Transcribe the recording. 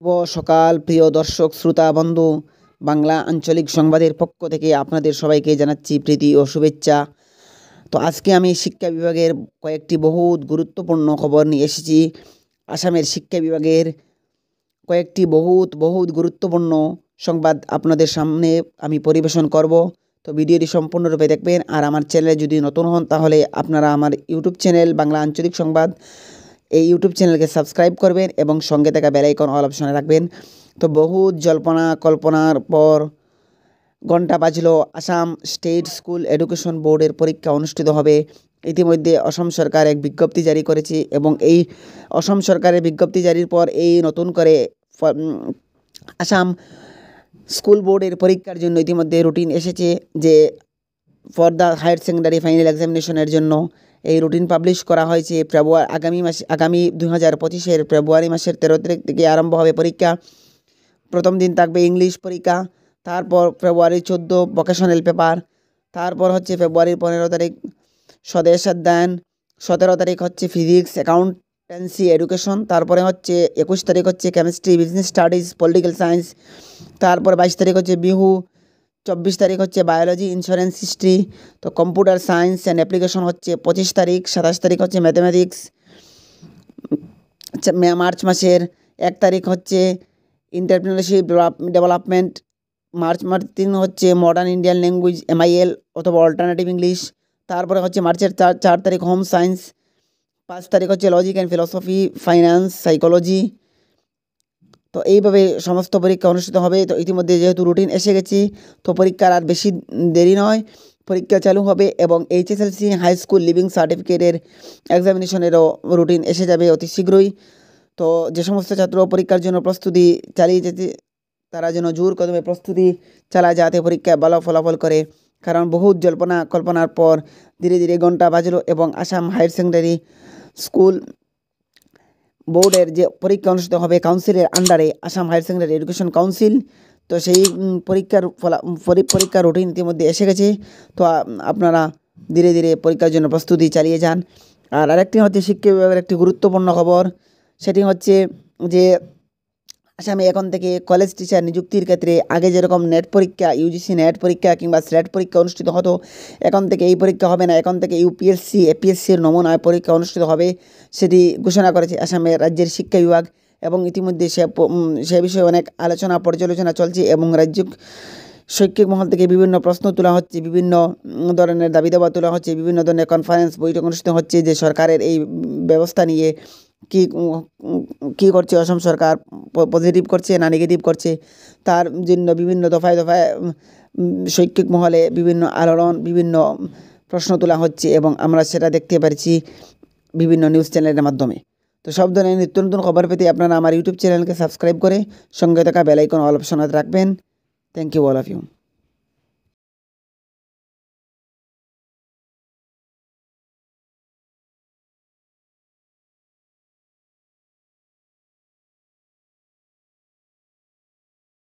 শুভ সকাল প্রিয় দর্শক শ্রোতা বন্ধু। বাংলা আঞ্চলিক সংবাদের পক্ষ থেকে আপনাদের সবাইকে জানাচ্ছি প্রীতি ও শুভেচ্ছা। তো আজকে আমি শিক্ষা বিভাগের কয়েকটি বহুত গুরুত্বপূর্ণ খবর নিয়ে এসেছি। আসামের শিক্ষা বিভাগের কয়েকটি বহুত গুরুত্বপূর্ণ সংবাদ আপনাদের সামনে আমি পরিবেশন করব। তো ভিডিওটি সম্পূর্ণরূপে দেখবেন। আর আমার চ্যানেলে যদি নতুন হন তাহলে আপনারা আমার ইউটিউব চ্যানেল বাংলা আঞ্চলিক সংবাদ এই ইউটিউব চ্যানেলকে সাবস্ক্রাইব করবেন এবং সঙ্গে থাকা বেল আইকন অল অপশনে রাখবেন। তো বহুত জল্পনা কল্পনার পর ঘণ্টা বাজলো, আসাম স্টেট স্কুল এডুকেশন বোর্ডের পরীক্ষা অনুষ্ঠিত হবে। ইতিমধ্যে অসম সরকার এক বিজ্ঞপ্তি জারি করেছে এবং এই অসম সরকারের বিজ্ঞপ্তি জারির পর এই নতুন করে আসাম স্কুল বোর্ডের পরীক্ষার জন্য ইতিমধ্যে রুটিন এসেছে যে for the higher secondary final এক্সামিনেশনের জন্য এই রুটিন পাবলিশ করা হয়েছে। আগামী 2025-এর ফেব্রুয়ারি মাসের 13 তারিখ থেকে আরম্ভ হবে পরীক্ষা। প্রথম দিন থাকবে ইংলিশ পরীক্ষা, তারপর ফেব্রুয়ারি 14 ভোকেশনাল পেপার, তারপর হচ্ছে ফেব্রুয়ারির 15 তারিখ স্বদেশ অধ্যয়ন, 17 তারিখ হচ্ছে ফিজিক্স অ্যাকাউন্টেন্সি এডুকেশন, তারপরে হচ্ছে 21 তারিখ হচ্ছে chemistry business studies political science, তারপর 22 তারিখ হচ্ছে বিহু, 24 তারিখ হচ্ছে বায়োলজি ইন্স্যুরেন্স হিস্ট্রি। তো কম্পিউটার সায়েন্স অ্যান্ড অ্যাপ্লিকেশন হচ্ছে 25 তারিখ, 27 তারিখ হচ্ছে ম্যাথামেটিক্স। মার্চ মাসের 1 তারিখ হচ্ছে এন্টারপ্রেনারশিপ ডেভেলপমেন্ট, মার্চ 3 হচ্ছে মডার্ন ইন্ডিয়ান ল্যাঙ্গুয়েজ MIL অথবা অল্টারনেটিভ ইংলিশ, তারপরে হচ্ছে মার্চের 4 তারিখ হোম সায়েন্স, 5 তারিখ হচ্ছে logic and philosophy, finance, psychology. তো এইভাবে সমস্ত পরীক্ষা অনুষ্ঠিত হবে। তো ইতিমধ্যে যেহেতু রুটিন এসে গেছে, তো পরীক্ষার আর বেশি দেরি নয়, পরীক্ষা চালু হবে এবং HSLC হাই স্কুল লিভিং সার্টিফিকেটের এক্সামিনেশনেরও রুটিন এসে যাবে অতি শীঘ্রই। তো যে সমস্ত ছাত্র পরীক্ষার জন্য প্রস্তুতি চালিয়ে যেতে, তারা যেন জোর কদমে প্রস্তুতি চালায় যাতে পরীক্ষায় ভালো ফলাফল করে। কারণ বহুত জল্পনা কল্পনার পর ধীরে ধীরে ঘণ্টা বাজলো এবং আসাম হায়ার সেকেন্ডারি স্কুল বোর্ডের যে পরীক্ষা অনুষ্ঠিত হবে কাউন্সিলের আন্ডারে, Assam higher secondary education council, তো সেই পরীক্ষার রুটিন ইতিমধ্যে এসে গেছে। তো আপনারা ধীরে ধীরে পরীক্ষার জন্য প্রস্তুতি চালিয়ে যান। আর আরেকটি হচ্ছে শিক্ষা বিভাগের একটি গুরুত্বপূর্ণ খবর, সেটি হচ্ছে যে আসামে এখন থেকে কলেজ টিচার নিযুক্তির ক্ষেত্রে আগে যেরকম নেট পরীক্ষা, UGC নেট পরীক্ষা কিংবা স্লেট পরীক্ষা অনুষ্ঠিত হতো, এখন থেকে এই পরীক্ষা হবে না। এখন থেকে UPSC APSCর নমুনায় পরীক্ষা অনুষ্ঠিত হবে, সেটি ঘোষণা করেছে আসামের রাজ্যের শিক্ষা বিভাগ। এবং ইতিমধ্যে সে বিষয়ে অনেক আলোচনা পর্যালোচনা চলছে এবং রাজ্য শৈক্ষিক মহল থেকে বিভিন্ন প্রশ্ন তোলা হচ্ছে, বিভিন্ন ধরনের দাবি দাবা তোলা হচ্ছে, বিভিন্ন ধরনের কনফারেন্স বৈঠক অনুষ্ঠিত হচ্ছে যে সরকারের এই ব্যবস্থা নিয়ে কী করছে অসম সরকার, পজিটিভ করছে না নেগেটিভ করছে, তার জন্য বিভিন্ন দফায় দফায় শৈক্ষিক মহলে বিভিন্ন আলোড়ন, বিভিন্ন প্রশ্ন তোলা হচ্ছে এবং আমরা সেটা দেখতে পারছি বিভিন্ন নিউজ চ্যানেলের মাধ্যমে। তো সব ধরনের নিত্য নতুন খবর পেতে আপনারা আমার ইউটিউব চ্যানেলকে সাবস্ক্রাইব করে সঙ্গে থাকা বেল আইকন অল অপশনে রাখবেন। Thank you all of you.